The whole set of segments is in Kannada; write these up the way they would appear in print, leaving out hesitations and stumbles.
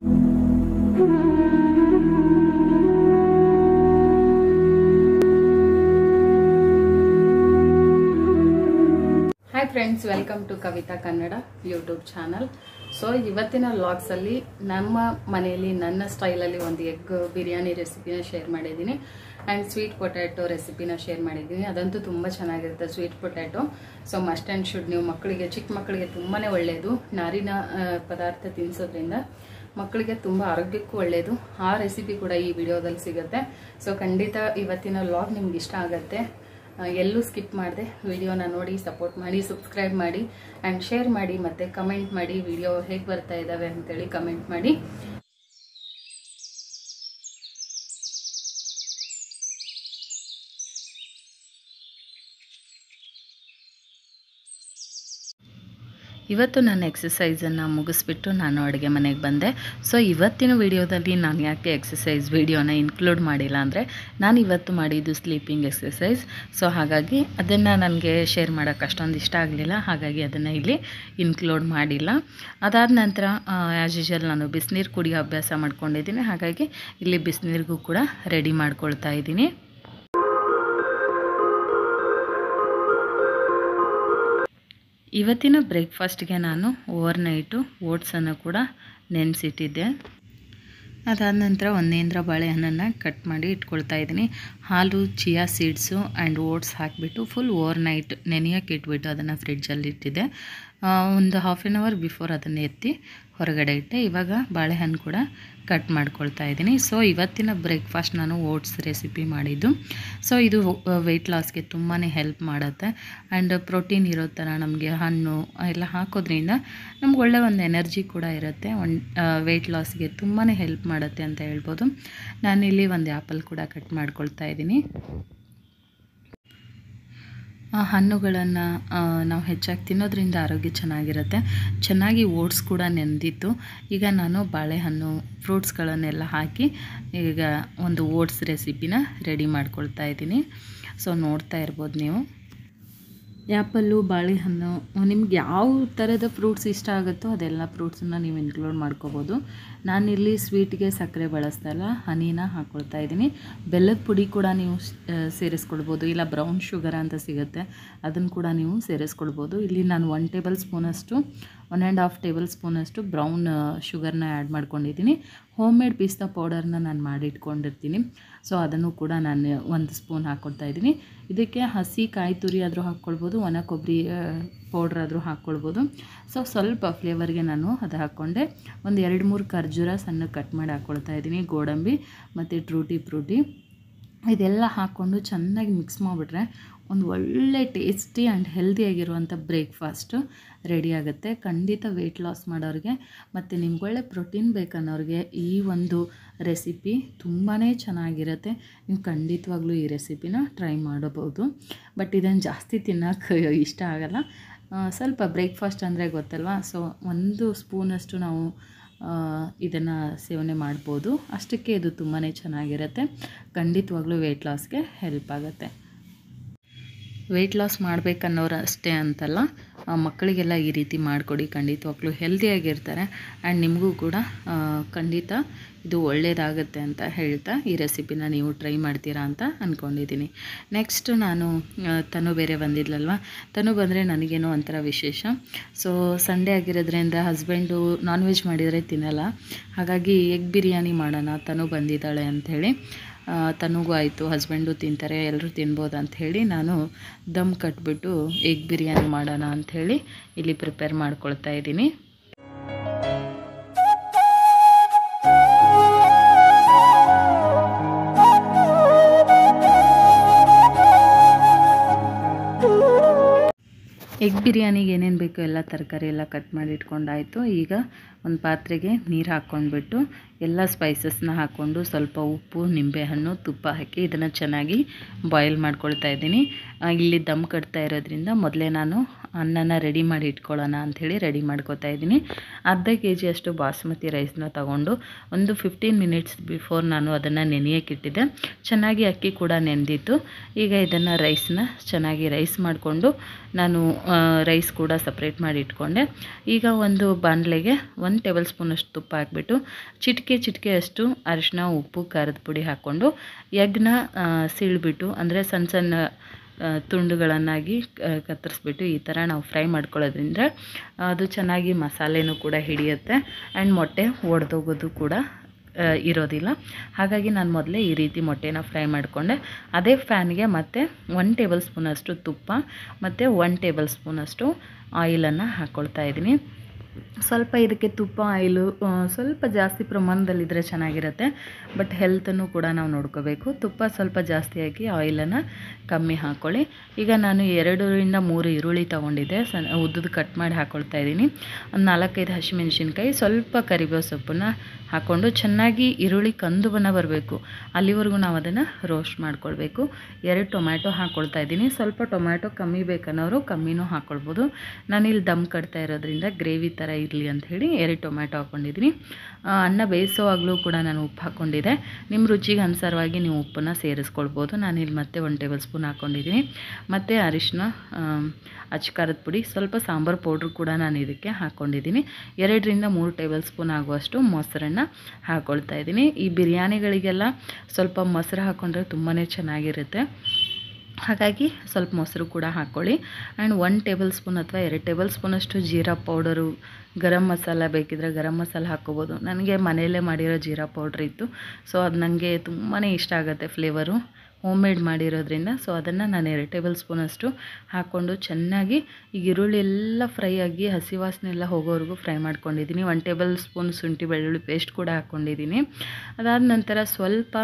Hi friends, welcome to Kavita Kannada YouTube channel. So ಇವತ್ತಿನ ವ್ಲಾಗ್ಸ್ ಅಲ್ಲಿ ನಮ್ಮ ಮನೆಯಲ್ಲಿ ನನ್ನ ಸ್ಟೈಲಲ್ಲಿ ಒಂದು ಎಗ್ ಬಿರಿಯಾನಿ ರೆಸಿಪಿನ ಶೇರ್ ಮಾಡಿದ್ದೀನಿ ಆ್ಯಂಡ್ ಸ್ವೀಟ್ ಪೊಟ್ಯಾಟೊ ರೆಸಿಪಿನ ಶೇರ್ ಮಾಡಿದ್ದೀನಿ. ಅದಂತೂ ತುಂಬ ಚೆನ್ನಾಗಿರುತ್ತೆ sweet potato. So must and should ನೀವು ಮಕ್ಕಳಿಗೆ, ಚಿಕ್ಕ ಮಕ್ಕಳಿಗೆ ತುಂಬಾ ಒಳ್ಳೆಯದು. ನಾರಿನ ಪದಾರ್ಥ ತಿನ್ನಿಸೋದ್ರಿಂದ ಮಕ್ಕಳಿಗೆ ತುಂಬ ಆರೋಗ್ಯಕ್ಕೂ ಒಳ್ಳೆಯದು. ಆ ರೆಸಿಪಿ ಕೂಡ ಈ ವಿಡಿಯೋದಲ್ಲಿ ಸಿಗುತ್ತೆ. ಸೊ ಖಂಡಿತ ಇವತ್ತಿನ ವ್ಲಾಗ್ ನಿಮ್ಗೆ ಇಷ್ಟ ಆಗುತ್ತೆ. ಎಲ್ಲೂ ಸ್ಕಿಪ್ ಮಾಡಿದೆ ವಿಡಿಯೋನ ನೋಡಿ ಸಪೋರ್ಟ್ ಮಾಡಿ, ಸಬ್ಸ್ಕ್ರೈಬ್ ಮಾಡಿ ಆ್ಯಂಡ್ ಶೇರ್ ಮಾಡಿ, ಮತ್ತು ಕಮೆಂಟ್ ಮಾಡಿ ವಿಡಿಯೋ ಹೇಗೆ ಬರ್ತಾ ಇದ್ದಾವೆ ಅಂತೇಳಿ ಕಮೆಂಟ್ ಮಾಡಿ. ಇವತ್ತು ನಾನು ಎಕ್ಸಸೈಸನ್ನು ಮುಗಿಸ್ಬಿಟ್ಟು ನಾನು ಅಡುಗೆ ಮನೆಗೆ ಬಂದೆ. ಸೊ ಇವತ್ತಿನ ವಿಡಿಯೋದಲ್ಲಿ ನಾನು ಯಾಕೆ ಎಕ್ಸಸೈಸ್ ವಿಡಿಯೋನ ಇನ್ಕ್ಲೂಡ್ ಮಾಡಿಲ್ಲ ಅಂದರೆ, ನಾನು ಇವತ್ತು ಮಾಡಿದ್ದು ಸ್ಲೀಪಿಂಗ್ ಎಕ್ಸಸೈಸ್. ಸೊ ಹಾಗಾಗಿ ಅದನ್ನು ನನಗೆ ಶೇರ್ ಮಾಡೋಕ್ಕೆ ಅಷ್ಟೊಂದು ಇಷ್ಟ ಆಗಲಿಲ್ಲ, ಹಾಗಾಗಿ ಅದನ್ನು ಇಲ್ಲಿ ಇನ್ಕ್ಲೂಡ್ ಮಾಡಿಲ್ಲ. ಅದಾದ ನಂತರ ಆ್ಯಸ್ ಯೂಶುವಲ್ ನಾನು ಬಿಸಿನೀರು ಕುಡಿಯೋ ಅಭ್ಯಾಸ ಮಾಡ್ಕೊಂಡಿದ್ದೀನಿ, ಹಾಗಾಗಿ ಇಲ್ಲಿ ಬಿಸಿನೀರಿಗೂ ಕೂಡ ರೆಡಿ ಮಾಡ್ಕೊಳ್ತಾ ಇದ್ದೀನಿ. ಇವತ್ತಿನ ಬ್ರೇಕ್ಫಾಸ್ಟ್ಗೆ ನಾನು ಓವರ್ನೈಟು ಓಟ್ಸನ್ನು ಕೂಡ ನೆನೆಸಿಟ್ಟಿದ್ದೆ. ಅದಾದ ನಂತರ ಒಂದು ನೇಂದ್ರ ಬಾಳೆಹಣ್ಣನ್ನು ಕಟ್ ಮಾಡಿ ಇಟ್ಕೊಳ್ತಾ ಇದ್ದೀನಿ. ಹಾಲು, ಚಿಯಾ ಸೀಡ್ಸು ಆ್ಯಂಡ್ ಓಟ್ಸ್ ಹಾಕಿಬಿಟ್ಟು ಫುಲ್ ಓವರ್ನೈಟ್ ನೆನೆಯೋಕ್ಕೆ ಇಟ್ಬಿಟ್ಟು ಅದನ್ನು ಫ್ರಿಡ್ಜಲ್ಲಿ ಇಟ್ಟಿದ್ದೆ. ಒಂದು ಹಾಫ್ ಆನ್ ಅವರ್ ಬಿಫೋರ್ ಅದನ್ನು ಎತ್ತಿ ಹೊರಗಡೆ ಇಟ್ಟೆ. ಇವಾಗ ಬಾಳೆಹಣ್ಣು ಕೂಡ ಕಟ್ ಮಾಡ್ಕೊಳ್ತಾ ಇದ್ದೀನಿ. ಸೊ ಇವತ್ತಿನ ಬ್ರೇಕ್ಫಾಸ್ಟ್ ನಾನು ಓಟ್ಸ್ ರೆಸಿಪಿ ಮಾಡಿದ್ದು. ಸೊ ಇದು ವೆಯ್ಟ್ ಲಾಸ್ಗೆ ತುಂಬಾ ಹೆಲ್ಪ್ ಮಾಡುತ್ತೆ ಆ್ಯಂಡ್ ಪ್ರೋಟೀನ್ ಇರೋ ಥರ ನಮಗೆ ಹಣ್ಣು ಎಲ್ಲ ಹಾಕೋದ್ರಿಂದ ನಮ್ಗೆ ಒಳ್ಳೆ ಒಂದು ಎನರ್ಜಿ ಕೂಡ ಇರುತ್ತೆ. ವೆಯ್ಟ್ ಲಾಸ್ಗೆ ತುಂಬಾ ಹೆಲ್ಪ್ ಮಾಡುತ್ತೆ ಅಂತ ಹೇಳ್ಬೋದು. ನಾನಿಲ್ಲಿ ಒಂದು ಆ್ಯಪಲ್ ಕೂಡ ಕಟ್ ಮಾಡ್ಕೊಳ್ತಾ ಇದ್ದೀನಿ. ಹಣ್ಣುಗಳನ್ನು ನಾವು ಹೆಚ್ಚಾಗಿ ತಿನ್ನೋದ್ರಿಂದ ಆರೋಗ್ಯ ಚೆನ್ನಾಗಿರುತ್ತೆ. ಚೆನ್ನಾಗಿ ಓಟ್ಸ್ ಕೂಡ ನೆಂದಿತ್ತು. ಈಗ ನಾನು ಬಾಳೆಹಣ್ಣು ಫ್ರೂಟ್ಸ್ಗಳನ್ನೆಲ್ಲ ಹಾಕಿ ಈಗ ಒಂದು ಓಟ್ಸ್ ರೆಸಿಪಿನ ರೆಡಿ ಮಾಡ್ಕೊಳ್ತಾ ಇದ್ದೀನಿ. ಸೊ ನೋಡ್ತಾ ಇರ್ಬೋದು ನೀವು. ಆ್ಯಪಲ್ಲು, ಬಾಳೆಹಣ್ಣು, ನಿಮ್ಗೆ ಯಾವ ಥರದ ಫ್ರೂಟ್ಸ್ ಇಷ್ಟ ಆಗುತ್ತೋ ಅದೆಲ್ಲ ಫ್ರೂಟ್ಸನ್ನು ನೀವು ಇನ್ಕ್ಲೂಡ್ ಮಾಡ್ಕೋಬೋದು. ನಾನಿಲ್ಲಿ ಸ್ವೀಟ್ಗೆ ಸಕ್ಕರೆ ಬಳಸ್ತಾ ಇಲ್ಲ, ಹನಿನ ಹಾಕ್ಕೊಳ್ತಾ ಇದ್ದೀನಿ. ಬೆಲ್ಲದ ಪುಡಿ ಕೂಡ ನೀವು ಸೇರಿಸ್ಕೊಳ್ಬೋದು, ಇಲ್ಲ ಬ್ರೌನ್ ಶುಗರ್ ಅಂತ ಸಿಗುತ್ತೆ, ಅದನ್ನು ಕೂಡ ನೀವು ಸೇರಿಸ್ಕೊಳ್ಬೋದು. ಇಲ್ಲಿ ನಾನು 1 ಟೇಬಲ್ ಸ್ಪೂನಷ್ಟು 1.5 ಟೇಬಲ್ ಸ್ಪೂನಷ್ಟು ಬ್ರೌನ್ ಶುಗರ್ನ ಆ್ಯಡ್ ಮಾಡ್ಕೊಂಡಿದ್ದೀನಿ. ಹೋಮ್ ಮೇಡ್ ಪಿಸ್ತಾ ಪೌಡರ್ನ ನಾನು ಮಾಡಿ ಇಟ್ಕೊಂಡಿರ್ತೀನಿ. ಸೊ ಅದನ್ನು ಕೂಡ ನಾನು 1 ಸ್ಪೂನ್ ಹಾಕ್ಕೊಳ್ತಾ ಇದ್ದೀನಿ. ಇದಕ್ಕೆ ಹಸಿ ಕಾಯಿ ತುರಿ ಆದರೂ ಹಾಕ್ಕೊಳ್ಬೋದು, ಒಣ ಕೊಬ್ಬರಿ ಪೌಡ್ರ್ ಆದರೂ ಹಾಕ್ಕೊಳ್ಬೋದು. ಸೊ ಸ್ವಲ್ಪ ಫ್ಲೇವರ್ಗೆ ನಾನು ಅದು ಹಾಕ್ಕೊಂಡೆ. ಒಂದು 2-3 ಖರ್ಜೂರ ಸಣ್ಣ ಕಟ್ ಮಾಡಿ ಹಾಕ್ಕೊಳ್ತಾ ಇದ್ದೀನಿ. ಗೋಡಂಬಿ ಮತ್ತು ಟ್ರೂಟಿ ಫ್ರೂಟಿ ಇದೆಲ್ಲ ಹಾಕ್ಕೊಂಡು ಚೆನ್ನಾಗಿ ಮಿಕ್ಸ್ ಮಾಡಿಬಿಟ್ರೆ ಒಂದು ಒಳ್ಳೆ ಟೇಸ್ಟಿ ಆ್ಯಂಡ್ ಹೆಲ್ದಿಯಾಗಿರುವಂಥ ಬ್ರೇಕ್ಫಾಸ್ಟು ರೆಡಿ ಆಗುತ್ತೆ. ಖಂಡಿತ ವೆಯ್ಟ್ ಲಾಸ್ ಮಾಡೋರಿಗೆ ಮತ್ತು ನಿಮ್ಗೆ ಒಳ್ಳೆ ಪ್ರೋಟೀನ್ ಬೇಕನ್ನೋರಿಗೆ ಈ ಒಂದು ರೆಸಿಪಿ ತುಂಬಾ ಚೆನ್ನಾಗಿರುತ್ತೆ. ನೀವು ಖಂಡಿತವಾಗ್ಲೂ ಈ ರೆಸಿಪಿನ ಟ್ರೈ ಮಾಡಬಹುದು. ಬಟ್ ಇದನ್ನು ಜಾಸ್ತಿ ತಿನ್ನೋಕ್ಕೆ ಇಷ್ಟ ಆಗೋಲ್ಲ. ಸ್ವಲ್ಪ ಬ್ರೇಕ್ಫಾಸ್ಟ್ ಅಂದರೆ ಗೊತ್ತಲ್ವಾ, ಸೊ 1 ಸ್ಪೂನಷ್ಟು ನಾವು ಇದನ್ನು ಸೇವನೆ ಮಾಡ್ಬೋದು. ಅಷ್ಟಕ್ಕೆ ಇದು ತುಂಬಾ ಚೆನ್ನಾಗಿರುತ್ತೆ. ಖಂಡಿತವಾಗ್ಲೂ ವೆಯ್ಟ್ ಲಾಸ್ಗೆ ಹೆಲ್ಪ್ ಆಗುತ್ತೆ. ವೆಯ್ಟ್ ಲಾಸ್ ಮಾಡಬೇಕನ್ನೋರು ಅಷ್ಟೇ ಅಂತಲ್ಲ, ಮಕ್ಕಳಿಗೆಲ್ಲ ಈ ರೀತಿ ಮಾಡಿಕೊಡಿ, ಖಂಡಿತವಾಗ್ಲೂ ಹೆಲ್ದಿಯಾಗಿರ್ತಾರೆ ಆ್ಯಂಡ್ ನಿಮಗೂ ಕೂಡ ಖಂಡಿತ ಇದು ಒಳ್ಳೆಯದಾಗುತ್ತೆ ಅಂತ ಹೇಳ್ತಾ ಈ ರೆಸಿಪಿನ ನೀವು ಟ್ರೈ ಮಾಡ್ತೀರಾ ಅಂತ ಅಂದ್ಕೊಂಡಿದ್ದೀನಿ. ನೆಕ್ಸ್ಟ್ ನಾನು ತನು ಬೇರೆ ಬಂದಿದ್ಲಲ್ವ, ತನು ಬಂದರೆ ನನಗೇನೋ ಒಂಥರ ವಿಶೇಷ. ಸೊ ಸಂಡೇ ಆಗಿರೋದ್ರಿಂದ ಹಸ್ಬೆಂಡು ನಾನ್ ವೆಜ್ ಮಾಡಿದರೆ ತಿನ್ನಲ್ಲ, ಹಾಗಾಗಿ ಎಗ್ ಬಿರಿಯಾನಿ ಮಾಡೋಣ ತನು ಬಂದಿದ್ದಾಳೆ ಅಂಥೇಳಿ. ತನಗೂ ಆಯಿತು, ಹಸ್ಬೆಂಡು ತಿಂತಾರೆ, ಎಲ್ಲರೂ ತಿನ್ಬೋದು ಅಂಥೇಳಿ ನಾನು ದಮ್ ಕಟ್ಬಿಟ್ಟು ಎಗ್ ಬಿರಿಯಾನಿ ಮಾಡೋಣ ಅಂಥೇಳಿ ಇಲ್ಲಿ ಪ್ರಿಪೇರ್ ಮಾಡ್ಕೊಳ್ತಾ ಇದ್ದೀನಿ. ಎಗ್ ಬಿರಿಯಾನಿಗೆ ಏನೇನು ಬೇಕೋ ಎಲ್ಲ ತರಕಾರಿ ಎಲ್ಲ ಕಟ್ ಮಾಡಿ ಇಟ್ಕೊಂಡಾಯಿತು. ಈಗ ಒಂದು ಪಾತ್ರೆಗೆ ನೀರು ಹಾಕ್ಕೊಂಡ್ಬಿಟ್ಟು ಎಲ್ಲ ಸ್ಪೈಸಸ್ನ ಹಾಕ್ಕೊಂಡು ಸ್ವಲ್ಪ ಉಪ್ಪು, ನಿಂಬೆಹಣ್ಣು, ತುಪ್ಪ ಹಾಕಿ ಇದನ್ನು ಚೆನ್ನಾಗಿ ಬಾಯ್ಲ್ ಮಾಡ್ಕೊಳ್ತಾ ಇದ್ದೀನಿ. ಇಲ್ಲಿ ದಮ್ ಕಟ್ತಾ ಇರೋದ್ರಿಂದ ಮೊದಲೇ ನಾನು ಅನ್ನನ ರೆಡಿ ಮಾಡಿ ಇಟ್ಕೊಳ್ಳೋಣ ಅಂಥೇಳಿ ರೆಡಿ ಮಾಡ್ಕೋತಾ ಇದ್ದೀನಿ. ಅರ್ಧ kg ಅಷ್ಟು ಬಾಸ್ಮತಿ ರೈಸ್ನ ತಗೊಂಡು ಒಂದು 15 ಮಿನಿಟ್ಸ್ ಬಿಫೋರ್ ನಾನು ಅದನ್ನು ನೆನೆಯೋಕ್ಕಿಟ್ಟಿದ್ದೆ. ಚೆನ್ನಾಗಿ ಅಕ್ಕಿ ಕೂಡ ನೆಂದಿತ್ತು. ಈಗ ಇದನ್ನು ರೈಸ್ನ ಚೆನ್ನಾಗಿ ರೈಸ್ ಮಾಡಿಕೊಂಡು ನಾನು ರೈಸ್ ಕೂಡ ಸಪ್ರೇಟ್ ಮಾಡಿ ಇಟ್ಕೊಂಡೆ. ಈಗ ಒಂದು ಬಾಣಲೆಗೆ 1 ಟೇಬಲ್ ಸ್ಪೂನಷ್ಟು ತುಪ್ಪ ಹಾಕ್ಬಿಟ್ಟು ಚಿಟಿಕೆ ಅಷ್ಟು ಅರಿಶಿನ, ಉಪ್ಪು, ಖಾರದ ಪುಡಿ ಹಾಕ್ಕೊಂಡು ಎಗ್ನ ಸೀಳ್ಬಿಟ್ಟು ಅಂದರೆ ಸಣ್ಣ ಸಣ್ಣ ತುಂಡುಗಳನ್ನಾಗಿ ಕತ್ತರಿಸ್ಬಿಟ್ಟು ಈ ಥರ ನಾವು ಫ್ರೈ ಮಾಡ್ಕೊಳ್ಳೋದ್ರಿಂದ ಅದು ಚೆನ್ನಾಗಿ ಮಸಾಲೆನೂ ಕೂಡ ಹಿಡಿಯುತ್ತೆ ಆ್ಯಂಡ್ ಮೊಟ್ಟೆ ಒಡೆದೋಗೋದು ಕೂಡ ಇರೋದಿಲ್ಲ. ಹಾಗಾಗಿ ನಾನು ಮೊದಲೇ ಈ ರೀತಿ ಮೊಟ್ಟೆನ ಫ್ರೈ ಮಾಡಿಕೊಂಡೆ. ಅದೇ ಫ್ಯಾನ್ಗೆ ಮತ್ತೆ 1 ಟೇಬಲ್ ಸ್ಪೂನಷ್ಟು ತುಪ್ಪ ಮತ್ತು 1 ಟೇಬಲ್ ಸ್ಪೂನಷ್ಟು ಆಯಿಲನ್ನು ಹಾಕ್ಕೊಳ್ತಾ ಇದ್ದೀನಿ. ಸ್ವಲ್ಪ ಇದಕ್ಕೆ ತುಪ್ಪ ಆಯಿಲು ಸ್ವಲ್ಪ ಜಾಸ್ತಿ ಪ್ರಮಾಣದಲ್ಲಿದ್ದರೆ ಚೆನ್ನಾಗಿರುತ್ತೆ. ಬಟ್ ಹೆಲ್ತನ್ನು ಕೂಡ ನಾವು ನೋಡ್ಕೋಬೇಕು. ತುಪ್ಪ ಸ್ವಲ್ಪ ಜಾಸ್ತಿ ಹಾಕಿ ಆಯಿಲನ್ನು ಕಮ್ಮಿ ಹಾಕ್ಕೊಳ್ಳಿ. ಈಗ ನಾನು 2 ರಿಂದ 3 ಈರುಳ್ಳಿ ತೊಗೊಂಡಿದ್ದೆ, ಉದ್ದದ ಕಟ್ ಮಾಡಿ ಹಾಕ್ಕೊಳ್ತಾ ಇದ್ದೀನಿ. ಒಂದು 4-5 ಹಸಿಮೆಣಸಿನ್ಕಾಯಿ, ಸ್ವಲ್ಪ ಕರಿಬೇವು ಸೊಪ್ಪನ್ನು ಹಾಕ್ಕೊಂಡು ಚೆನ್ನಾಗಿ ಈರುಳ್ಳಿ ಕಂದು ಬಣ್ಣ ಬರಬೇಕು ಅಲ್ಲಿವರೆಗೂ ನಾವು ಅದನ್ನು ರೋಸ್ಟ್ ಮಾಡ್ಕೊಳ್ಬೇಕು. 2 ಟೊಮ್ಯಾಟೊ ಹಾಕ್ಕೊಳ್ತಾ ಇದ್ದೀನಿ. ಸ್ವಲ್ಪ ಟೊಮ್ಯಾಟೊ ಕಮ್ಮಿ ಬೇಕನ್ನೋರು ಕಮ್ಮಿನೂ ಹಾಕ್ಕೊಳ್ಬೋದು. ನಾನಿಲ್ಲಿ ದಮ್ ಕಟ್ತಾ ಇರೋದ್ರಿಂದ ಗ್ರೇವಿ ಥರ ಇರಲಿ ಅಂಥೇಳಿ 2 ಟೊಮ್ಯಾಟೊ ಹಾಕ್ಕೊಂಡಿದ್ದೀನಿ. ಅನ್ನ ಬೇಯಿಸೋವಾಗಲೂ ಕೂಡ ನಾನು ಉಪ್ಪು ಹಾಕ್ಕೊಂಡಿದ್ದೆ. ನಿಮ್ಮ ರುಚಿಗೆ ಅನುಸಾರವಾಗಿ ನೀವು ಉಪ್ಪನ್ನು ಸೇರಿಸ್ಕೊಳ್ಬೋದು. ನಾನಿಲ್ಲಿ ಮತ್ತೆ 1 ಟೇಬಲ್ ಸ್ಪೂನ್ ಹಾಕ್ಕೊಂಡಿದ್ದೀನಿ. ಮತ್ತು ಅರಿಶಿನ, ಅಚ್ಚಕಾರದ ಪುಡಿ, ಸ್ವಲ್ಪ ಸಾಂಬಾರು ಪೌಡ್ರು ಕೂಡ ನಾನು ಇದಕ್ಕೆ ಹಾಕ್ಕೊಂಡಿದ್ದೀನಿ. 2 ರಿಂದ 3 ಟೇಬಲ್ ಸ್ಪೂನ್ ಆಗುವಷ್ಟು ಮೊಸರನ್ನು ಹಾಕ್ಕೊಳ್ತಾ ಇದ್ದೀನಿ. ಈ ಬಿರಿಯಾನಿಗಳಿಗೆಲ್ಲ ಸ್ವಲ್ಪ ಮೊಸರು ಹಾಕ್ಕೊಂಡ್ರೆ ತುಂಬಾ ಚೆನ್ನಾಗಿರುತ್ತೆ. ಹಾಗಾಗಿ ಸ್ವಲ್ಪ ಮೊಸರು ಕೂಡ ಹಾಕ್ಕೊಳ್ಳಿ. ಆ್ಯಂಡ್ 1 ಟೇಬಲ್ ಸ್ಪೂನ್ ಅಥವಾ 2 ಟೇಬಲ್ ಸ್ಪೂನಷ್ಟು ಜೀರಾ ಪೌಡರು, ಗರಂ ಮಸಾಲ ಬೇಕಿದ್ದರೆ ಗರಂ ಮಸಾಲ ಹಾಕ್ಕೋಬೋದು. ನನಗೆ ಮನೆಯಲ್ಲೇ ಮಾಡಿರೋ ಜೀರಾ ಪೌಡ್ರ್ ಇತ್ತು. ಸೊ ಅದು ನನಗೆ ತುಂಬಾ ಇಷ್ಟ ಆಗುತ್ತೆ ಫ್ಲೇವರು, ಹೋಮ್ ಮೇಡ್ ಮಾಡಿರೋದ್ರಿಂದ. ಸೊ ಅದನ್ನು ನಾನು 2 ಟೇಬಲ್ ಸ್ಪೂನಷ್ಟು ಹಾಕ್ಕೊಂಡು ಚೆನ್ನಾಗಿ ಈಗ ಈರುಳ್ಳಿ ಎಲ್ಲ ಫ್ರೈ ಆಗಿ ಹಸಿ ವಾಸನೆ ಎಲ್ಲ ಹೋಗೋವರೆಗೂ ಫ್ರೈ ಮಾಡ್ಕೊಂಡಿದ್ದೀನಿ. 1 ಟೇಬಲ್ ಸ್ಪೂನ್ ಶುಂಠಿ ಬೆಳ್ಳುಳ್ಳಿ ಪೇಸ್ಟ್ ಕೂಡ ಹಾಕ್ಕೊಂಡಿದ್ದೀನಿ. ಅದಾದ ನಂತರ ಸ್ವಲ್ಪ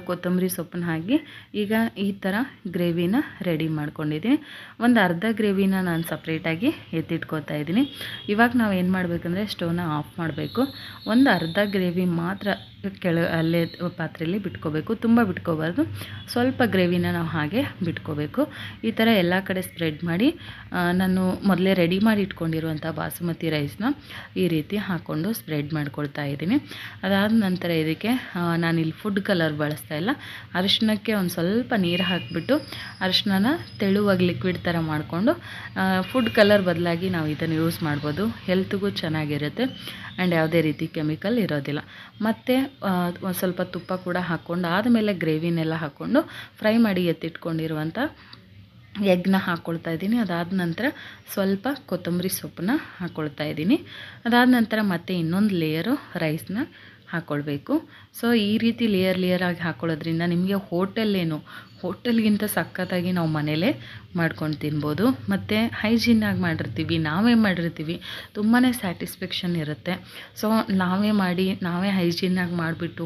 ಕೊತ್ತಂಬರಿ ಸೊಪ್ಪನ್ನು ಹಾಕಿ ಈಗ ಈ ಥರ ಗ್ರೇವಿನ ರೆಡಿ ಮಾಡ್ಕೊಂಡಿದ್ದೀನಿ. ಒಂದು ಅರ್ಧ ಗ್ರೇವಿನ ನಾನು ಸಪ್ರೇಟಾಗಿ ಎತ್ತಿಟ್ಕೋತಾ ಇದ್ದೀನಿ. ಇವಾಗ ನಾವು ಏನು ಮಾಡಬೇಕಂದ್ರೆ ಸ್ಟವ್ನ ಆಫ್ ಮಾಡಬೇಕು. ಒಂದು ಅರ್ಧ ಗ್ರೇವಿ ಮಾತ್ರ ಅಲ್ಲೇ ಪಾತ್ರೆಯಲ್ಲಿ ಬಿಟ್ಕೋಬೇಕು, ತುಂಬ ಬಿಟ್ಕೋಬಾರ್ದು. ಸ್ವಲ್ಪ ಗ್ರೇವಿನ ನಾವು ಹಾಗೆ ಬಿಟ್ಕೋಬೇಕು. ಈ ಥರ ಎಲ್ಲ ಕಡೆ ಸ್ಪ್ರೆಡ್ ಮಾಡಿ ನಾನು ಮೊದಲೇ ರೆಡಿ ಮಾಡಿ ಇಟ್ಕೊಂಡಿರುವಂಥ ಬಾಸುಮತಿ ರೈಸ್ನ ಈ ರೀತಿ ಹಾಕ್ಕೊಂಡು ಸ್ಪ್ರೆಡ್ ಮಾಡ್ಕೊಳ್ತಾ ಇದ್ದೀನಿ. ಅದಾದ ನಂತರ ಇದಕ್ಕೆ ನಾನಿಲ್ಲಿ ಫುಡ್ ಕಲರ್ ಬಳಸ್ತಾ ಇಲ್ಲ. ಅರಿಶಿನಕ್ಕೆ ಒಂದು ಸ್ವಲ್ಪ ನೀರು ಹಾಕಿಬಿಟ್ಟು ಅರಿಶಿನ ತೆಳುವಾಗಿ ಲಿಕ್ವಿಡ್ ಥರ ಮಾಡಿಕೊಂಡು ಫುಡ್ ಕಲರ್ ಬದಲಾಗಿ ನಾವು ಇದನ್ನು ಯೂಸ್ ಮಾಡ್ಬೋದು. ಹೆಲ್ತ್ಗೂ ಚೆನ್ನಾಗಿರುತ್ತೆ ಆ್ಯಂಡ್ ಯಾವುದೇ ರೀತಿ ಕೆಮಿಕಲ್ ಇರೋದಿಲ್ಲ. ಮತ್ತು ಒಂದು ಸ್ವಲ್ಪ ತುಪ್ಪ ಕೂಡ ಹಾಕ್ಕೊಂಡು ಆದಮೇಲೆ ಗ್ರೇವಿನೆಲ್ಲ ಹಾಕ್ಕೊಂಡು ಫ್ರೈ ಮಾಡಿ ಎತ್ತಿಟ್ಕೊಂಡಿರುವಂಥ ಎಗ್ನ ಹಾಕ್ಕೊಳ್ತಾ ಇದ್ದೀನಿ. ಅದಾದ ನಂತರ ಸ್ವಲ್ಪ ಕೊತ್ತಂಬರಿ ಸೊಪ್ಪನ್ನ ಹಾಕ್ಕೊಳ್ತಾ ಇದ್ದೀನಿ. ಅದಾದ ನಂತರ ಮತ್ತೆ ಇನ್ನೊಂದು ಲೇಯರು ರೈಸ್ನ ಹಾಕ್ಕೊಳ್ಬೇಕು. ಸೊ ಈ ರೀತಿ ಲೇಯರ್ ಆಗಿ ಹಾಕ್ಕೊಳ್ಳೋದ್ರಿಂದ ನಿಮಗೆ ಹೋಟೆಲ್ಗಿಂತ ಸಖತ್ತಾಗಿ ನಾವು ಮನೇಲೇ ಮಾಡ್ಕೊಂಡು ತಿನ್ಬೋದು. ಮತ್ತು ಹೈಜೀನಾಗಿ ಮಾಡಿರ್ತೀವಿ, ನಾವೇ ಮಾಡಿರ್ತೀವಿ, ತುಂಬಾ ಸ್ಯಾಟಿಸ್ಫ್ಯಾಕ್ಷನ್ ಇರುತ್ತೆ. ಸೊ ನಾವೇ ಹೈಜೀನಾಗಿ ಮಾಡಿಬಿಟ್ಟು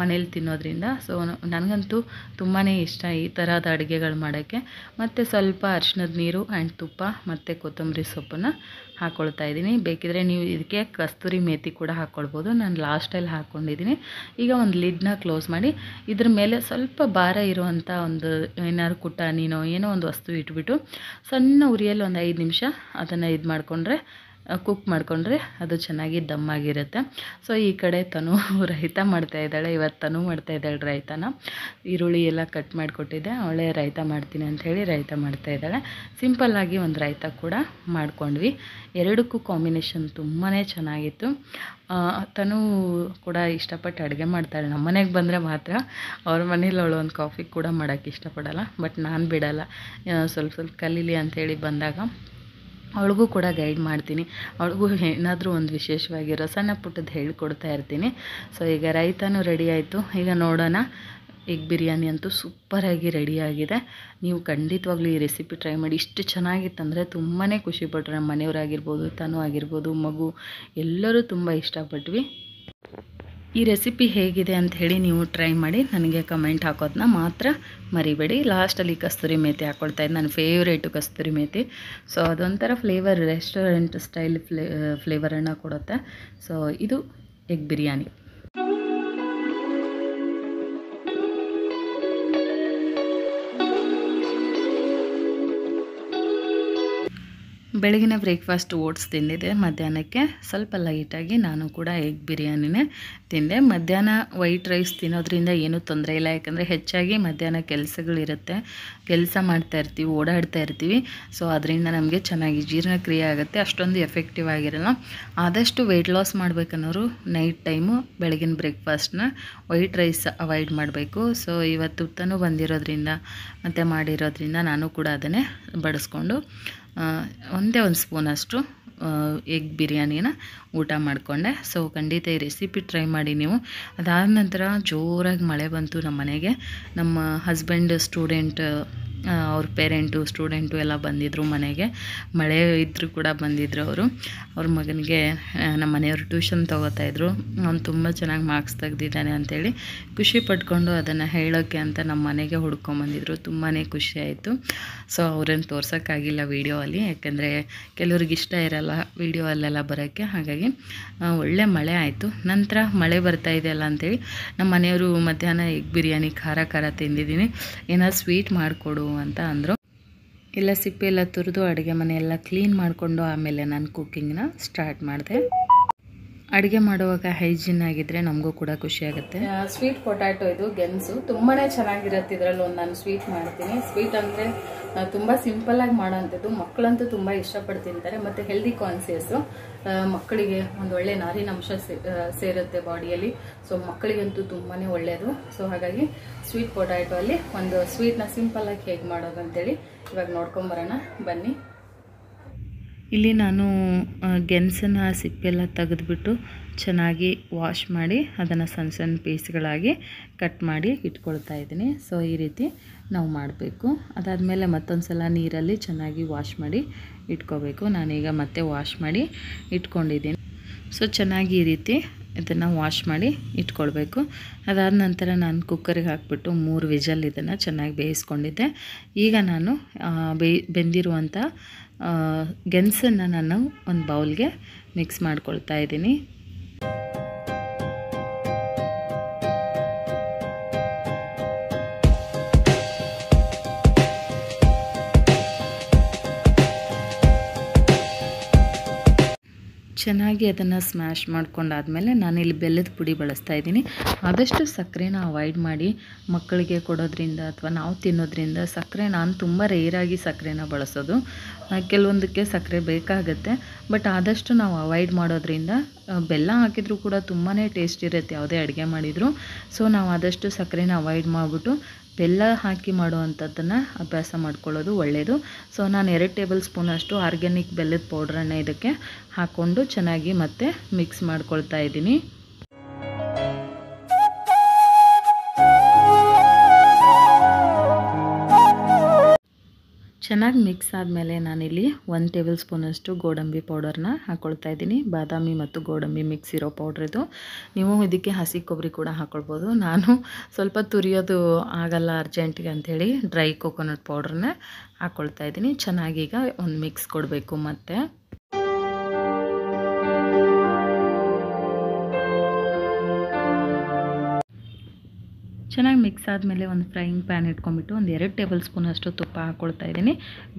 ಮನೇಲಿ ತಿನ್ನೋದ್ರಿಂದ ಸೊ ನನಗಂತೂ ತುಂಬಾ ಇಷ್ಟ ಈ ಥರದ ಅಡುಗೆಗಳು ಮಾಡೋಕ್ಕೆ. ಮತ್ತು ಸ್ವಲ್ಪ ಅರಿಶಿನದ ನೀರು ಆ್ಯಂಡ್ ತುಪ್ಪ ಮತ್ತು ಕೊತ್ತಂಬರಿ ಸೊಪ್ಪನ್ನು ಹಾಕ್ಕೊಳ್ತಾ ಇದ್ದೀನಿ. ಬೇಕಿದ್ರೆ ನೀವು ಇದಕ್ಕೆ ಕಸ್ತೂರಿ ಮೇಥಿ ಕೂಡ ಹಾಕ್ಕೊಳ್ಬೋದು. ನಾನು ಲಾಸ್ಟಲ್ಲಿ ಹಾಕ್ಕೊಂಡಿದ್ದೀನಿ. ಈಗ ಒಂದು ಲಿಡ್ನ ಕ್ಲೋಸ್ ಮಾಡಿ ಇದ್ರ ಮೇಲೆ ಸ್ವಲ್ಪ ಭಾರ ಇರುವಂಥ ಒಂದು ಏನಾದ್ರು ಕುಟಾಣಿನೋ ಏನೋ ಒಂದು ವಸ್ತು ಇಟ್ಬಿಟ್ಟು ಸಣ್ಣ ಉರಿಯಲ್ಲಿ ಒಂದು 5 ನಿಮಿಷ ಅದನ್ನು ಕುಕ್ ಮಾಡಿಕೊಂಡ್ರೆ ಅದು ಚೆನ್ನಾಗಿ ದಮ್ಮಾಗಿರುತ್ತೆ. ಸೊ ಈ ಕಡೆ ತನು ರೈತ ಮಾಡ್ತಾಯಿದ್ದಾಳೆ. ಇವತ್ತು ತನು ಮಾಡ್ತಾಯಿದ್ದಾಳೆ ರೈತನ. ಈರುಳ್ಳಿ ಎಲ್ಲ ಕಟ್ ಮಾಡಿಕೊಟ್ಟಿದ್ದೆ, ಅವಳೇ ರೈತ ಮಾಡ್ತೀನಿ ಅಂಥೇಳಿ ರೈತ ಮಾಡ್ತಾಯಿದ್ದಾಳೆ. ಸಿಂಪಲ್ಲಾಗಿ ಒಂದು ರೈತ ಕೂಡ ಮಾಡ್ಕೊಂಡ್ವಿ. ಎರಡಕ್ಕೂ ಕಾಂಬಿನೇಷನ್ ತುಂಬಾ ಚೆನ್ನಾಗಿತ್ತು. ತನು ಕೂಡ ಇಷ್ಟಪಟ್ಟು ಅಡುಗೆ ಮಾಡ್ತಾಳೆ. ನಮ್ಮ ಮನೆಗೆ ಬಂದರೆ ಮಾತ್ರ, ಅವ್ರ ಮನೇಲಿ ಅವಳು ಒಂದು ಕಾಫಿ ಕೂಡ ಮಾಡೋಕ್ಕೆ ಇಷ್ಟಪಡಲ್ಲ. ಬಟ್ ನಾನು ಬಿಡಲ್ಲ, ಸ್ವಲ್ಪ ಕಲೀಲಿ ಅಂಥೇಳಿ ಬಂದಾಗ ಅವಳಿಗೂ ಕೂಡ ಗೈಡ್ ಮಾಡ್ತೀನಿ. ಅವಳಿಗೂ ಏನಾದರೂ ಒಂದು ವಿಶೇಷವಾಗಿರೋ ಸಣ್ಣ ಪುಟ್ಟದ್ದು ಹೇಳ್ಕೊಡ್ತಾ ಇರ್ತೀನಿ. ಸೊ ಈಗ ರೈತನೂ ರೆಡಿ ಆಯಿತು. ಈಗ ನೋಡೋಣ. ಎಗ್ ಬಿರಿಯಾನಿ ಅಂತೂ ಸೂಪರಾಗಿ ರೆಡಿಯಾಗಿದೆ. ನೀವು ಖಂಡಿತವಾಗ್ಲೂ ಈ ರೆಸಿಪಿ ಟ್ರೈ ಮಾಡಿ. ಇಷ್ಟು ಚೆನ್ನಾಗಿತ್ತಂದರೆ ತುಂಬಾ ಖುಷಿಪಟ್ಟರು. ನಮ್ಮ ಮನೆಯವರಾಗಿರ್ಬೋದು, ತನು ಆಗಿರ್ಬೋದು, ಮಗು ಎಲ್ಲರೂ ತುಂಬ ಇಷ್ಟಪಟ್ವಿ. ಈ ರೆಸಿಪಿ ಹೇಗಿದೆ ಅಂತ ಹೇಳಿ ನೀವು ಟ್ರೈ ಮಾಡಿ ನನಗೆ ಕಮೆಂಟ್ ಹಾಕೋದನ್ನ ಮಾತ್ರ ಮರಿಬೇಡಿ. ಲಾಸ್ಟಲ್ಲಿ ಕಸ್ತೂರಿ ಮೇಥಿ ಹಾಕ್ಕೊಳ್ತಾ ಇದ್ದು, ನನ್ನ ಫೇವ್ರೇಟು ಕಸ್ತೂರಿ ಮೇಥಿ. ಸೊ ಅದೊಂಥರ ಫ್ಲೇವರ್, ರೆಸ್ಟೋರೆಂಟ್ ಸ್ಟೈಲ್ ಫ್ಲೇವರನ್ನು ಕೊಡುತ್ತೆ. ಸೊ ಇದು ಎಗ್ ಬಿರಿಯಾನಿ. ಬೆಳಗಿನ ಬ್ರೇಕ್ಫಾಸ್ಟ್ ಓಟ್ಸ್ ತಿಂದಿದ್ದೆ. ಮಧ್ಯಾಹ್ನಕ್ಕೆ ಸ್ವಲ್ಪ ಲೈಟಾಗಿ ನಾನು ಕೂಡ ಎಗ್ ಬಿರಿಯಾನಿನೇ ತಿಂದೆ. ಮಧ್ಯಾಹ್ನ ವೈಟ್ ರೈಸ್ ತಿನ್ನೋದ್ರಿಂದ ಏನೂ ತೊಂದರೆ ಇಲ್ಲ, ಯಾಕಂದರೆ ಹೆಚ್ಚಾಗಿ ಮಧ್ಯಾಹ್ನ ಕೆಲಸಗಳಿರುತ್ತೆ, ಕೆಲಸ ಮಾಡ್ತಾಯಿರ್ತೀವಿ, ಓಡಾಡ್ತಾ ಇರ್ತೀವಿ. ಸೊ ಅದರಿಂದ ನಮಗೆ ಚೆನ್ನಾಗಿ ಜೀರ್ಣಕ್ರಿಯೆ ಆಗುತ್ತೆ, ಅಷ್ಟೊಂದು ಎಫೆಕ್ಟಿವ್ ಆಗಿರಲ್ಲ. ಆದಷ್ಟು ವೆಯ್ಟ್ ಲಾಸ್ ಮಾಡಬೇಕನ್ನೋರು ನೈಟ್ ಟೈಮು ಬೆಳಗಿನ ಬ್ರೇಕ್ಫಾಸ್ಟ್ನ ವೈಟ್ ರೈಸ್ ಅವಾಯ್ಡ್ ಮಾಡಬೇಕು. ಸೊ ಇವತ್ತು ತುತ್ತನೂ ಬಂದಿರೋದ್ರಿಂದ ಮತ್ತು ಮಾಡಿರೋದ್ರಿಂದ ನಾನು ಕೂಡ ಅದನ್ನೇ ಬಡಿಸ್ಕೊಂಡು ಒಂದೇ ಒಂದು ಸ್ಪೂನಷ್ಟು ಎಗ್ ಬಿರಿಯಾನಿನ ಊಟ ಮಾಡಿಕೊಂಡೆ. ಸೊ ಖಂಡಿತ ಈ ರೆಸಿಪಿ ಟ್ರೈ ಮಾಡಿ ನೀವು. ಅದಾದ ನಂತರ ಜೋರಾಗಿ ಮಳೆ ಬಂತು ನಮ್ಮ ಮನೆಗೆ. ನಮ್ಮ ಹಸ್ಬೆಂಡ್ ಸ್ಟೂಡೆಂಟ್, ಅವ್ರ ಪೇರೆಂಟು ಸ್ಟೂಡೆಂಟು ಎಲ್ಲ ಬಂದಿದ್ದರು ಮನೆಗೆ. ಮಳೆ ಇದ್ದರೂ ಕೂಡ ಬಂದಿದ್ದರು ಅವರು. ಅವ್ರ ಮಗನಿಗೆ ನಮ್ಮ ಮನೆಯವರು ಟ್ಯೂಷನ್ ತೊಗೋತಾಯಿದ್ರು. ಅವ್ನು ತುಂಬ ಚೆನ್ನಾಗಿ ಮಾರ್ಕ್ಸ್ ತೆಗ್ದಿದ್ದಾನೆ ಅಂಥೇಳಿ ಖುಷಿ ಪಟ್ಕೊಂಡು ಅದನ್ನು ಹೇಳೋಕ್ಕೆ ಅಂತ ನಮ್ಮ ಮನೆಗೆ ಹುಡ್ಕೊಂಬಂದಿದ್ರು. ತುಂಬಾ ಖುಷಿ ಆಯಿತು. ಸೊ ಅವ್ರನ್ನ ತೋರ್ಸೋಕ್ಕಾಗಿಲ್ಲ ವೀಡಿಯೋ ಅಲ್ಲಿ, ಯಾಕೆಂದರೆ ಕೆಲವ್ರಿಗೆ ಇಷ್ಟ ಇರಲ್ಲ ವೀಡಿಯೋ ಅಲ್ಲೆಲ್ಲ ಬರೋಕ್ಕೆ. ಹಾಗಾಗಿ ಒಳ್ಳೆ ಮಳೆ ಆಯಿತು. ನಂತರ ಮಳೆ ಬರ್ತಾ ಇದೆಯಲ್ಲ ಅಂಥೇಳಿ ನಮ್ಮ ಮನೆಯವರು ಮಧ್ಯಾಹ್ನ ಎಗ್ ಬಿರಿಯಾನಿ ಖಾರ ಖಾರ ತಿಂದಿದ್ದೀನಿ, ಏನಾದ್ರು ಸ್ವೀಟ್ ಮಾಡಿಕೊಡು ಅಂತ ಅಂದರು. ಎಲ್ಲ ಸಿಪ್ಪೆ ಎಲ್ಲ ತುರಿದು ಅಡುಗೆ ಮನೆ ಎಲ್ಲ ಕ್ಲೀನ್ ಮಾಡಿಕೊಂಡು ಆಮೇಲೆ ನಾನು ಕುಕ್ಕಿಂಗ್ನ ಸ್ಟಾರ್ಟ್ ಮಾಡಿದೆ. ಅಡುಗೆ ಮಾಡುವಾಗ ಹೈಜಿನ್ ಆಗಿದ್ದರೆ ನಮಗೂ ಕೂಡ ಖುಷಿಯಾಗುತ್ತೆ. ಸ್ವೀಟ್ ಪೊಟ್ಯಾಟೊ ಇದು ಗೆಣಸು ತುಂಬಾ ಚೆನ್ನಾಗಿರುತ್ತೆ. ಇದರಲ್ಲಿ ಒಂದು ನಾನು ಸ್ವೀಟ್ ಮಾಡ್ತೀನಿ. ಸ್ವೀಟ್ ಅಂದರೆ ತುಂಬ ಸಿಂಪಲ್ಲಾಗಿ ಮಾಡೋವಂಥದ್ದು. ಮಕ್ಕಳಂತೂ ತುಂಬ ಇಷ್ಟಪಟ್ಟು ತಿಂತಾರೆ ಮತ್ತು ಹೆಲ್ದಿ ಕಾನ್ಸಿಯಸ್ಸು. ಮಕ್ಕಳಿಗೆ ಒಂದು ಒಳ್ಳೆ ನಾರಿನಂಶ ಸೇರುತ್ತೆ ಬಾಡಿಯಲ್ಲಿ. ಸೊ ಮಕ್ಕಳಿಗಂತೂ ತುಂಬಾ ಒಳ್ಳೆಯದು. ಸೊ ಹಾಗಾಗಿ ಸ್ವೀಟ್ ಪೊಟ್ಯಾಟೊ ಅಲ್ಲಿ ಒಂದು ಸ್ವೀಟ್ನ ಸಿಂಪಲ್ಲಾಗಿ ಹೇಗೆ ಮಾಡೋದು ಅಂತೇಳಿ ಇವಾಗ ನೋಡ್ಕೊಂಬರೋಣ ಬನ್ನಿ. ಇಲ್ಲಿ ನಾನು ಗೆಣಸನ್ನು ಸಿಪ್ಪೆಲ್ಲ ತೆಗೆದುಬಿಟ್ಟು ಚೆನ್ನಾಗಿ ವಾಶ್ ಮಾಡಿ ಅದನ್ನು ಸಣ್ಣ ಸಣ್ಣ ಪೀಸ್ಗಳಾಗಿ ಕಟ್ ಮಾಡಿ ಇಟ್ಕೊಳ್ತಾ ಇದ್ದೀನಿ. ಸೊ ಈ ರೀತಿ ನಾವು ಮಾಡಬೇಕು. ಅದಾದಮೇಲೆ ಮತ್ತೊಂದು ಸಲ ನೀರಲ್ಲಿ ಚೆನ್ನಾಗಿ ವಾಶ್ ಮಾಡಿ ಇಟ್ಕೋಬೇಕು. ನಾನೀಗ ಮತ್ತೆ ವಾಶ್ ಮಾಡಿ ಇಟ್ಕೊಂಡಿದ್ದೀನಿ. ಸೊ ಚೆನ್ನಾಗಿ ಈ ರೀತಿ ಇದನ್ನು ವಾಶ್ ಮಾಡಿ ಇಟ್ಕೊಳ್ಬೇಕು. ಅದಾದ ನಂತರ ನಾನು ಕುಕ್ಕರಿಗೆ ಹಾಕಿಬಿಟ್ಟು 3 ವಿಜಲ್ ಇದನ್ನು ಚೆನ್ನಾಗಿ ಬೇಯಿಸ್ಕೊಂಡಿದ್ದೆ. ಈಗ ನಾನು ಬೆಂದಿರುವಂಥ ಗೆಣಸನ್ನು ನಾನು ಒಂದು ಬೌಲ್ಗೆ ಮಿಕ್ಸ್ ಮಾಡ್ಕೊಳ್ತಾ ಇದ್ದೀನಿ. ಚೆನ್ನಾಗಿ ಅದನ್ನು ಸ್ಮ್ಯಾಶ್ ಮಾಡ್ಕೊಂಡಾದಮೇಲೆ ನಾನಿಲ್ಲಿ ಬೆಲ್ಲದ ಪುಡಿ ಬಳಸ್ತಾ ಇದ್ದೀನಿ. ಆದಷ್ಟು ಸಕ್ಕರೆನ ಅವಾಯ್ಡ್ ಮಾಡಿ. ಮಕ್ಕಳಿಗೆ ಕೊಡೋದ್ರಿಂದ ಅಥವಾ ನಾವು ತಿನ್ನೋದ್ರಿಂದ ಸಕ್ಕರೆ ನಾನು ತುಂಬ ರೇರಾಗಿ ಸಕ್ಕರೆನ ಬಳಸೋದು. ಕೆಲವೊಂದಕ್ಕೆ ಸಕ್ಕರೆ ಬೇಕಾಗುತ್ತೆ, ಬಟ್ ಆದಷ್ಟು ನಾವು ಅವಾಯ್ಡ್ ಮಾಡೋದ್ರಿಂದ ಬೆಲ್ಲ ಹಾಕಿದರೂ ಕೂಡ ತುಂಬಾ ಟೇಸ್ಟ್ ಇರುತ್ತೆ ಯಾವುದೇ ಅಡುಗೆ ಮಾಡಿದರೂ. ಸೊ ನಾವು ಆದಷ್ಟು ಸಕ್ಕರೆನ ಅವಾಯ್ಡ್ ಮಾಡಿಬಿಟ್ಟು ಬೆಲ್ಲ ಹಾಕಿ ಮಾಡುವಂಥದ್ದನ್ನು ಅಭ್ಯಾಸ ಮಾಡ್ಕೊಳ್ಳೋದು ಒಳ್ಳೆಯದು. ಸೊ ನಾನು 2 ಟೇಬಲ್ ಸ್ಪೂನಷ್ಟು ಆರ್ಗ್ಯಾನಿಕ್ ಬೆಲ್ಲದ ಪೌಡ್ರನ್ನು ಇದಕ್ಕೆ ಹಾಕ್ಕೊಂಡು ಚೆನ್ನಾಗಿ ಮತ್ತೆ ಮಿಕ್ಸ್ ಮಾಡ್ಕೊಳ್ತಾ ಇದ್ದೀನಿ. ಚೆನ್ನಾಗಿ ಮಿಕ್ಸ್ ಆದಮೇಲೆ ನಾನಿಲ್ಲಿ 1 ಟೇಬಲ್ ಸ್ಪೂನಷ್ಟು ಗೋಡಂಬಿ ಪೌಡರ್ನ ಹಾಕ್ಕೊಳ್ತಾ ಇದ್ದೀನಿ. ಬಾದಾಮಿ ಮತ್ತು ಗೋಡಂಬಿ ಮಿಕ್ಸ್ ಇರೋ ಪೌಡ್ರ್ ಇದು. ನೀವು ಇದಕ್ಕೆ ಹಸಿ ಕೊಬ್ಬರಿ ಕೂಡ ಹಾಕ್ಕೊಳ್ಬೋದು. ನಾನು ಸ್ವಲ್ಪ ತುರಿಯೋದು ಆಗಲ್ಲ ಅರ್ಜೆಂಟಿಗೆ ಅಂಥೇಳಿ ಡ್ರೈ ಕೋಕೋನಟ್ ಪೌಡ್ರನ್ನ ಹಾಕ್ಕೊಳ್ತಾ ಇದ್ದೀನಿ. ಚೆನ್ನಾಗೀಗ ಒಂದು ಮಿಕ್ಸ್ ಕೊಡಬೇಕು. ಮತ್ತು ಚೆನ್ನಾಗಿ ಮಿಕ್ಸ್ ಆದಮೇಲೆ ಒಂದು ಫ್ರೈಯಿಂಗ್ ಪ್ಯಾನ್ ಇಟ್ಕೊಂಡ್ಬಿಟ್ಟು ಒಂದು 2 ಟೇಬಲ್ ಸ್ಪೂನಷ್ಟು ತುಪ್ಪ ಹಾಕ್ಕೊಳ್ತಾ ಇದ್ದೀನಿ.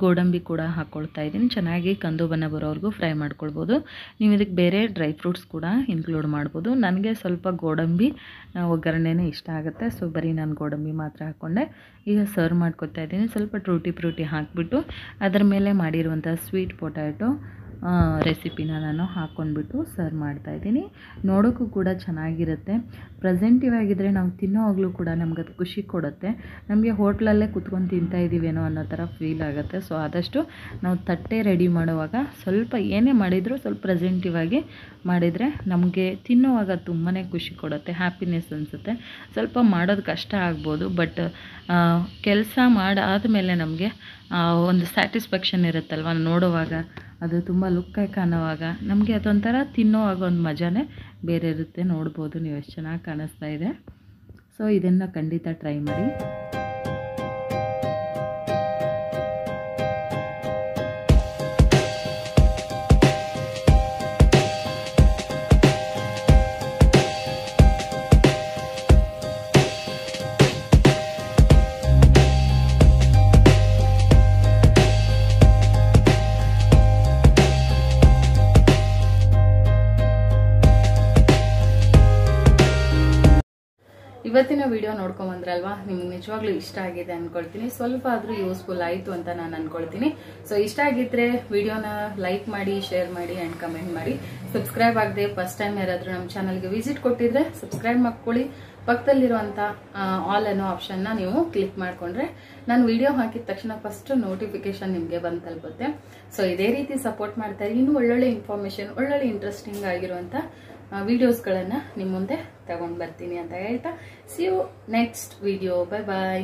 ಗೋಡಂಬಿ ಕೂಡ ಹಾಕ್ಕೊಳ್ತಾ ಇದ್ದೀನಿ. ಚೆನ್ನಾಗಿ ಕಂದು ಬಣ್ಣ ಬರೋವರೆಗೂ ಫ್ರೈ ಮಾಡ್ಕೊಳ್ಬೋದು. ನೀವು ಇದಕ್ಕೆ ಬೇರೆ ಡ್ರೈ ಫ್ರೂಟ್ಸ್ ಕೂಡ ಇನ್ಕ್ಲೂಡ್ ಮಾಡ್ಬೋದು. ನನಗೆ ಸ್ವಲ್ಪ ಗೋಡಂಬಿ ಒಗ್ಗರಣೆನೇ ಇಷ್ಟ ಆಗುತ್ತೆ. ಸೊ ಬರೀ ನಾನು ಗೋಡಂಬಿ ಮಾತ್ರ ಹಾಕ್ಕೊಂಡೆ. ಈಗ ಸರ್ವ್ ಮಾಡ್ಕೊತಾ ಇದ್ದೀನಿ. ಸ್ವಲ್ಪ ಟ್ರೂಟಿ ಫ್ರೂಟಿ ಹಾಕಿಬಿಟ್ಟು ಅದರ ಮೇಲೆ ಮಾಡಿರುವಂಥ ಸ್ವೀಟ್ ಪೊಟ್ಯಾಟೊ ರೆಸಿಪಿನ ನಾನು ಹಾಕ್ಕೊಂಡ್ಬಿಟ್ಟು ಸರ್ವ್ ಮಾಡ್ತಾಯಿದ್ದೀನಿ. ನೋಡೋಕ್ಕೂ ಕೂಡ ಚೆನ್ನಾಗಿರುತ್ತೆ. ಪ್ರೆಸೆಂಟಿವ್ ಆಗಿದ್ದರೆ ನಾವು ತಿನ್ನೋವಾಗಲೂ ಕೂಡ ನಮಗದು ಖುಷಿ ಕೊಡುತ್ತೆ. ನಮಗೆ ಹೋಟ್ಲಲ್ಲೇ ಕುತ್ಕೊಂಡು ತಿಂತಾಯಿದ್ದೀವೇನೋ ಅನ್ನೋ ಥರ ಫೀಲ್ ಆಗುತ್ತೆ. ಸೊ ಆದಷ್ಟು ನಾವು ತಟ್ಟೆ ರೆಡಿ ಮಾಡುವಾಗ ಸ್ವಲ್ಪ ಏನೇ ಮಾಡಿದರೂ ಸ್ವಲ್ಪ ಪ್ರೆಸೆಂಟಿವ್ ಆಗಿ ಮಾಡಿದರೆ ನಮಗೆ ತಿನ್ನೋವಾಗ ತುಂಬಾ ಖುಷಿ ಕೊಡುತ್ತೆ, ಹ್ಯಾಪಿನೆಸ್ ಅನಿಸುತ್ತೆ. ಸ್ವಲ್ಪ ಮಾಡೋದು ಕಷ್ಟ ಆಗ್ಬೋದು, ಬಟ್ ಕೆಲಸ ಮಾಡಾದಮೇಲೆ ನಮಗೆ ಒಂದು ಸ್ಯಾಟಿಸ್ಫ್ಯಾಕ್ಷನ್ ಇರುತ್ತಲ್ವ, ನೋಡುವಾಗ ಅದು ತುಂಬ ಲುಕ್ಕಾಗಿ ಕಾಣುವಾಗ ನಮಗೆ ಅದೊಂಥರ ತಿನ್ನೋವಾಗ ಒಂದು ಮಜಾನೇ ಬೇರೆ ಇರುತ್ತೆ. ನೋಡ್ಬೋದು ನೀವು ಎಷ್ಟು ಚೆನ್ನಾಗಿ ಕಾಣಿಸ್ತಾ ಇದೆ. ಸೊ ಇದನ್ನು ಖಂಡಿತ ಟ್ರೈ ಮಾಡಿ. ಇವತ್ತಿನ ವಿಡಿಯೋ ನೋಡ್ಕೊಂಬಂದ್ರಲ್ವಾ, ನಿಮ್ಗೆ ನಿಜವಾಗ್ಲೂ ಇಷ್ಟ ಆಗಿದೆ ಅನ್ಕೊಳ್ತೀನಿ. ಸ್ವಲ್ಪ ಆದ್ರೂ ಯೂಸ್ಫುಲ್ ಆಯಿತು ಅಂತ ನಾನು ಅನ್ಕೊಳ್ತೀನಿ. ಸೊ ಇಷ್ಟ ಆಗಿದ್ರೆ ವಿಡಿಯೋನ ಲೈಕ್ ಮಾಡಿ, ಶೇರ್ ಮಾಡಿ ಅಂಡ್ ಕಮೆಂಟ್ ಮಾಡಿ. ಸಬ್ಸ್ಕ್ರೈಬ್ ಆಗದೆ ಫಸ್ಟ್ ಟೈಮ್ ಯಾರಾದ್ರೂ ನಮ್ಮ ಚಾನಲ್ಗೆ ವಿಸಿಟ್ ಕೊಟ್ಟಿದ್ರೆ ಸಬ್ಸ್ಕ್ರೈಬ್ ಮಾಡ್ಕೊಳ್ಳಿ. ಪಕ್ಕದಲ್ಲಿರುವಂಥ ಆಲ್ ಅನ್ನೋ ಆಪ್ಷನ್ನ ನೀವು ಕ್ಲಿಕ್ ಮಾಡಿಕೊಂಡ್ರೆ ನಾನು ವಿಡಿಯೋ ಹಾಕಿದ ತಕ್ಷಣ ಫಸ್ಟ್ ನೋಟಿಫಿಕೇಶನ್ ನಿಮಗೆ ಬಂದು ತಲುಪುತ್ತೆ. ಸೊ ಇದೇ ರೀತಿ ಸಪೋರ್ಟ್ ಮಾಡ್ತಾರೆ. ಇನ್ನೂ ಒಳ್ಳೊಳ್ಳೆ ಇನ್ಫಾರ್ಮೇಶನ್, ಒಳ್ಳೊಳ್ಳೆ ಇಂಟ್ರೆಸ್ಟಿಂಗ್ ಆಗಿರುವಂಥ ವಿಡಿಯೋಸ್ಗಳನ್ನು ನಿಮ್ಮ ಮುಂದೆ ತಗೊಂಡು ಬರ್ತೀನಿ ಅಂತ ಹೇಳ್ತಾ, see you next video. Bye bye.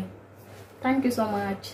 Thank you so much.